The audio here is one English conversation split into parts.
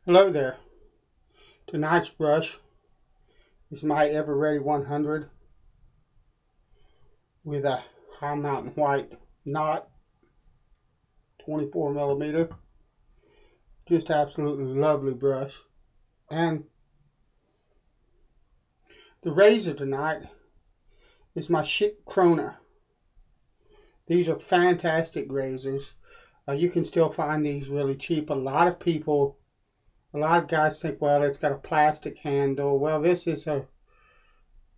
Hello there. Tonight's brush is my Ever Ready 100 with a High Mountain White knot, 24 millimeter. Just absolutely lovely brush. And the razor tonight is my Schick Krona. These are fantastic razors. You can still find these really cheap. A lot of guys think, well, it's got a plastic handle. Well, this is it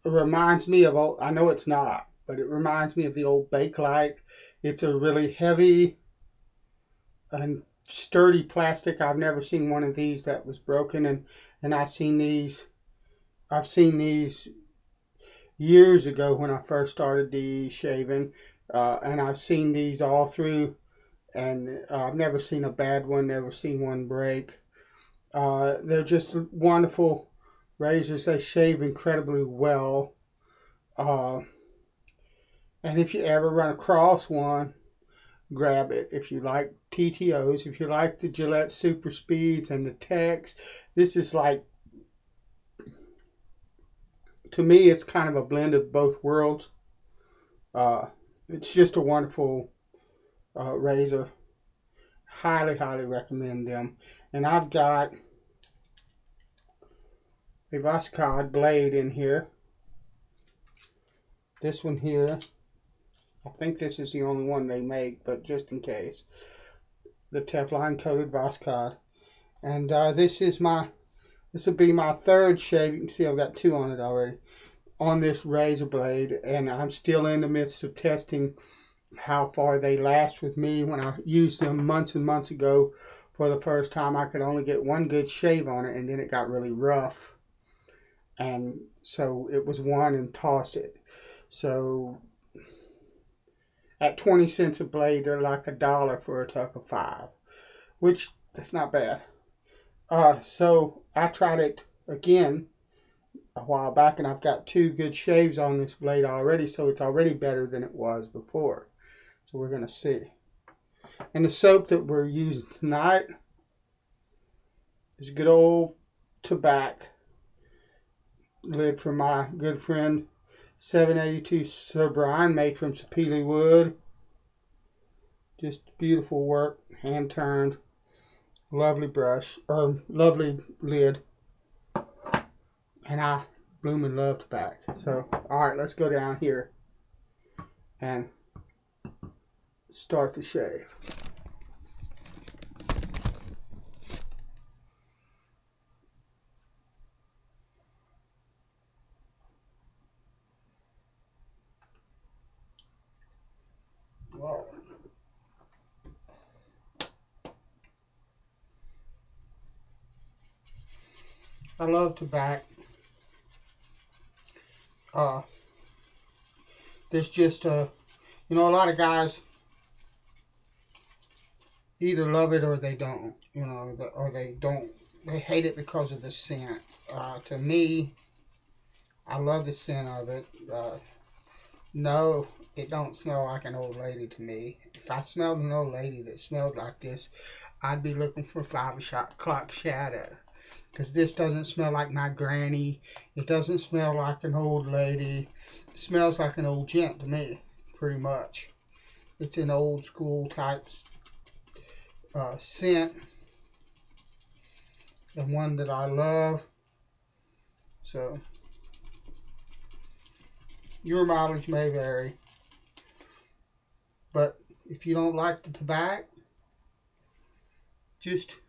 reminds me of, I know it's not, but it reminds me of the old Bakelite. It's a really heavy and sturdy plastic. I've never seen one of these that was broken, and I've seen these years ago when I first started shaving, and I've seen these all through, and I've never seen a bad one, never seen one break. They're just wonderful razors. They shave incredibly well. And if you ever run across one, grab it. If you like TTOs, if you like the Gillette Super Speeds and the Techs, this is like, to me, it's kind of a blend of both worlds. It's just a wonderful razor. Highly, highly recommend them. And I've got a Voskhod blade in here. This one here, I think this is the only one they make, but just in case. The Teflon coated Voskhod. And this will be my third shave. You can see I've got two on it already, on this razor blade, and I'm still in the midst of testing how far they last with me. When I used them months and months ago for the first time, I could only get one good shave on it, and then it got really rough, and so it was one and toss it. So at 20 cents a blade, they're like $1 for a tuck of 5, which that's not bad. So I tried it again a while back, and I've got two good shaves on this blade already, so it's already better than it was before. So we're going to see. And the soap that we're using tonight is good old Tabac lid from my good friend 782 Sir Brian, made from sapele wood. Just beautiful work, hand turned, lovely brush, or lovely lid. And I blooming love Tabac. So, alright, let's go down here and start the shave. Whoa. I love Tabac. There's just a lot of guys either love it or they don't, or they hate it because of the scent. To me, I love the scent of it. No, it don't smell like an old lady to me. If I smelled an old lady that smelled like this, I'd be looking for 5 o'clock shadow. Because this doesn't smell like my granny. It doesn't smell like an old lady. It smells like an old gent to me, pretty much. It's an old school type scent, and one that I love. So your mileage may vary, but if you don't like the Tabac, just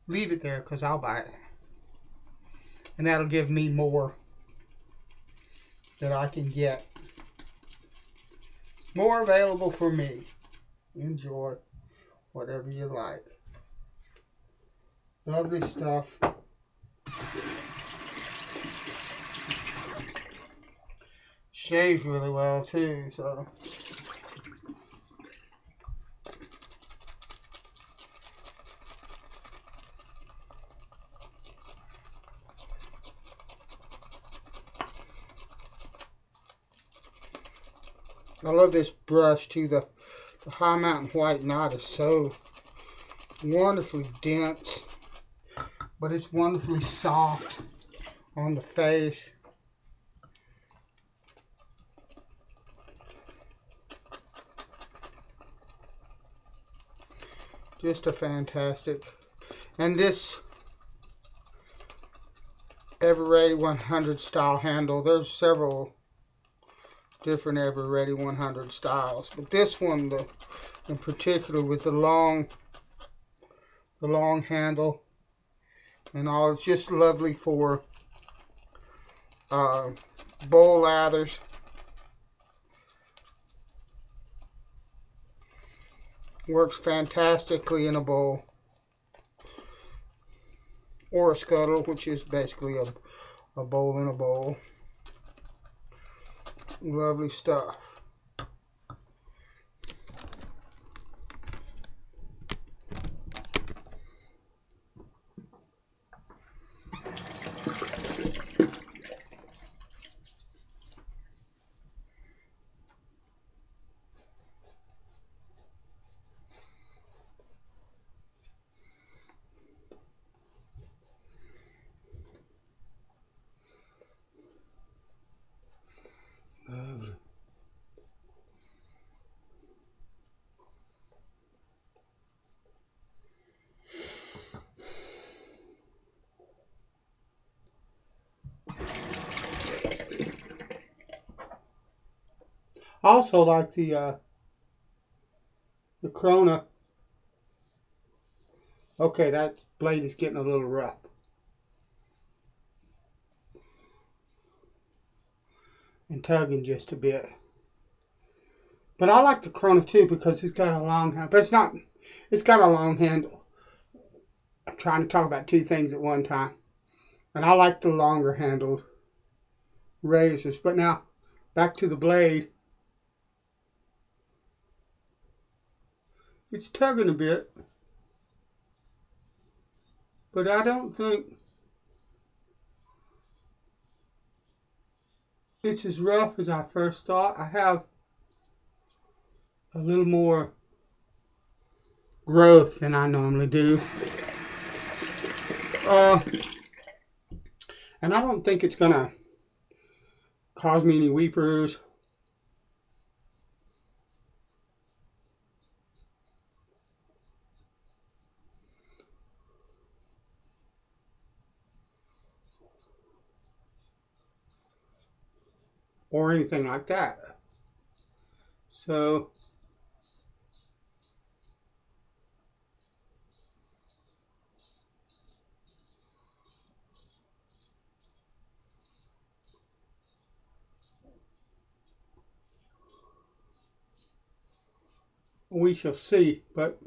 leave it there, because I'll buy it, and that'll give me more that I can get, more available for me. Enjoy whatever you like. Lovely stuff. Shaves really well too, so I love this brush too. The High Mountain White knot is so wonderfully dense. but it's wonderfully soft on the face. Just a fantastic. And this Ever Ready 100 style handle, there's several different Ever Ready 100 styles, but this one in particular with the long handle and all, it's just lovely for bowl lathers. Works fantastically in a bowl or a scuttle, which is basically a bowl in a bowl. Lovely stuff. I also like the Krona. Okay, that blade is getting a little rough. And tugging just a bit. But I like the Krona too because it's got a long handle. But it's got a long handle. I'm trying to talk about two things at one time. And I like the longer handled razors. But now, back to the blade. It's tugging a bit. But I don't think it's as rough as I first thought. I have a little more growth than I normally do. And I don't think it's going to cause me any weepers. Or anything like that. So we shall see, but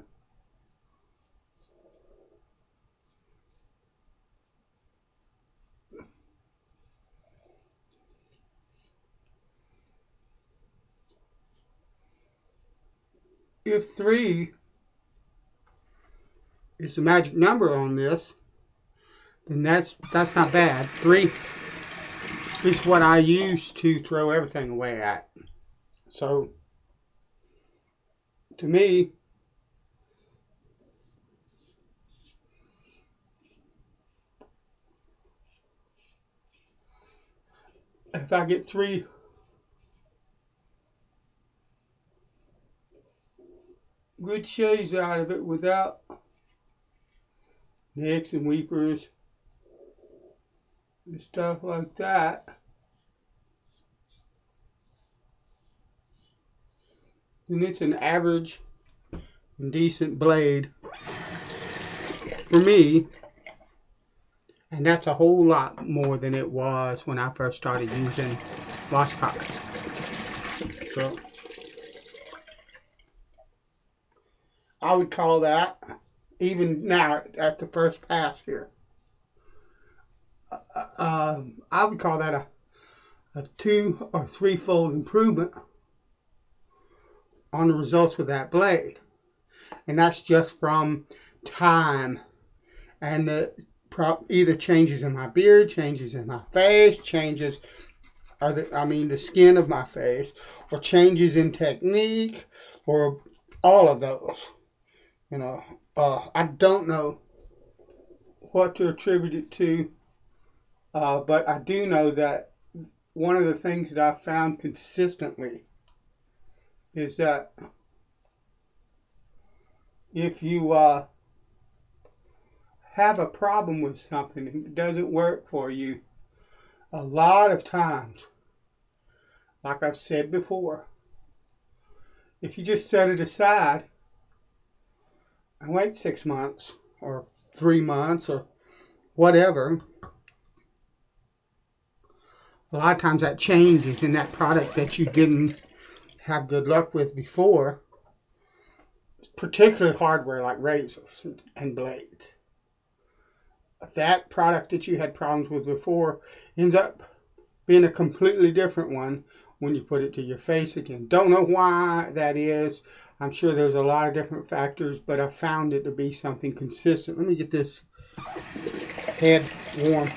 if 3 is the magic number on this, then that's not bad. 3 is what I use to throw everything away at. So to me, if I get 3 good shades out of it without nicks and weepers and stuff like that, then it's an average and decent blade for me. And that's a whole lot more than it was when I first started using Voskhod. So I would call that, even now at the first pass here, I would call that a 2 or 3-fold improvement on the results with that blade. And that's just from time and the either changes in my beard, changes in my face, changes, the skin of my face, or changes in technique, or all of those. I don't know what to attribute it to, but I do know that one of the things that I've found consistently is that if you have a problem with something and it doesn't work for you, a lot of times, like I've said before, if you just set it aside and wait 6 months or 3 months or whatever, a lot of times that changes in that product that you didn't have good luck with before, particularly hardware like razors and blades. That product that you had problems with before ends up being a completely different one when you put it to your face again. Don't know why that is. I'm sure there's a lot of different factors, but I found it to be something consistent. Let me get this head warm.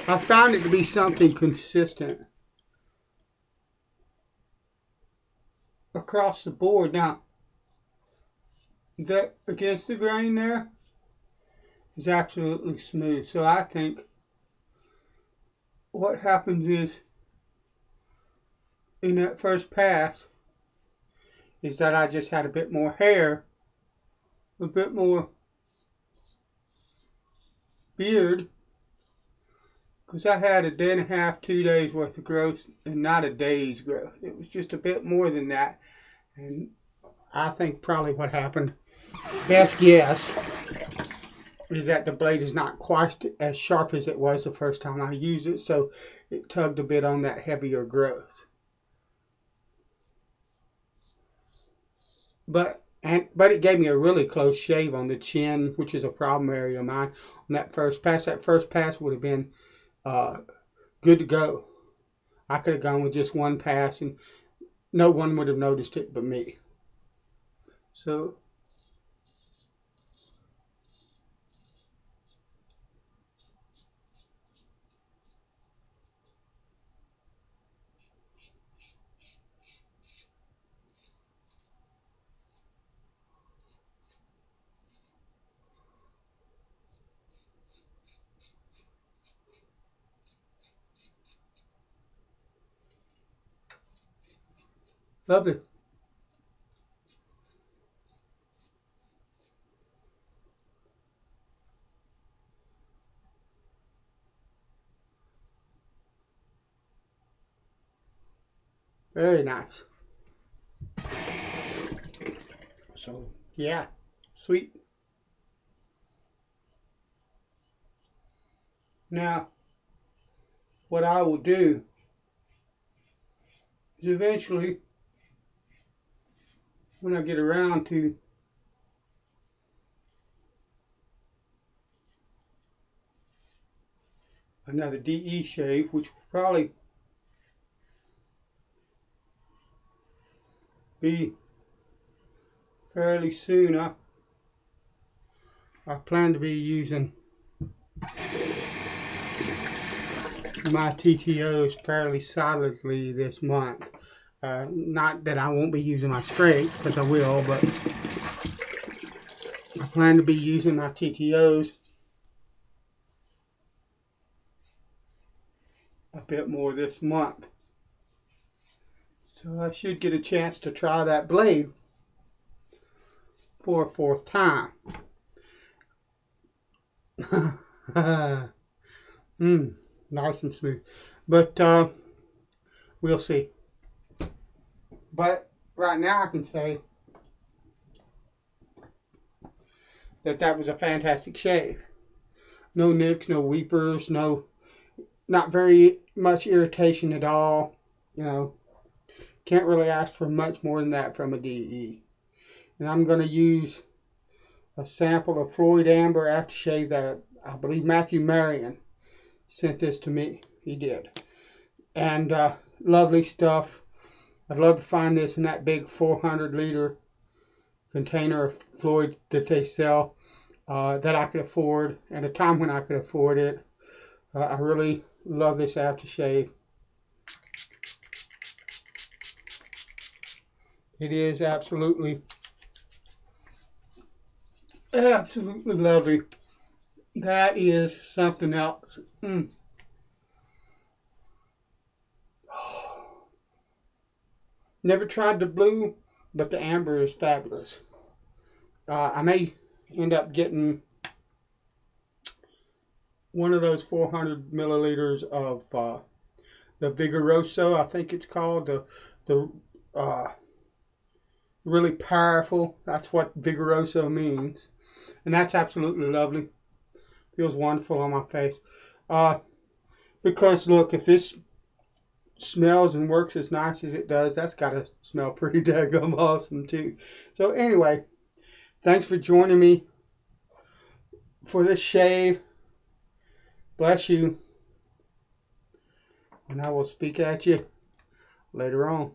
I found it to be something consistent across the board. Now, that against the grain there is absolutely smooth. So I think what happens is in that first pass is that I just had a bit more hair, a bit more beard, because I had a day and a half, 2 days worth of growth and not a day's growth. It was just a bit more than that. And I think probably what happened, best guess, is that the blade is not quite as sharp as it was the first time I used it, so it tugged a bit on that heavier growth. But it gave me a really close shave on the chin, which is a problem area of mine. On that first pass would have been good to go. I could have gone with just one pass and no one would have noticed it but me. So lovely. Very nice. So, yeah, sweet. Now, what I will do is eventually, when I get around to another DE shave, which will probably be fairly soon, I plan to be using my TTOs fairly solidly this month. Not that I won't be using my scrapes, because I will, but I plan to be using my TTOs a bit more this month. So I should get a chance to try that blade for a 4th time. Nice and smooth. But we'll see. But right now I can say that was a fantastic shave. No nicks, no weepers, not very much irritation at all. You know, can't really ask for much more than that from a DE. And I'm going to use a sample of Floid Amber aftershave that I believe Matthew Marion sent this to me. He did. And lovely stuff. I'd love to find this in that big 400-liter container of Floid that they sell that I could afford at a time when I could afford it. I really love this aftershave. It is absolutely lovely. That is something else. Never tried the blue, but the amber is fabulous. I may end up getting one of those 400 milliliters of the Vigoroso, I think it's called, the really powerful. That's what Vigoroso means, and that's absolutely lovely. Feels wonderful on my face. Because look, if this smells and works as nice as it does, that's got to smell pretty daggum awesome too. So anyway, thanks for joining me for this shave. Bless you, and I will speak at you later on.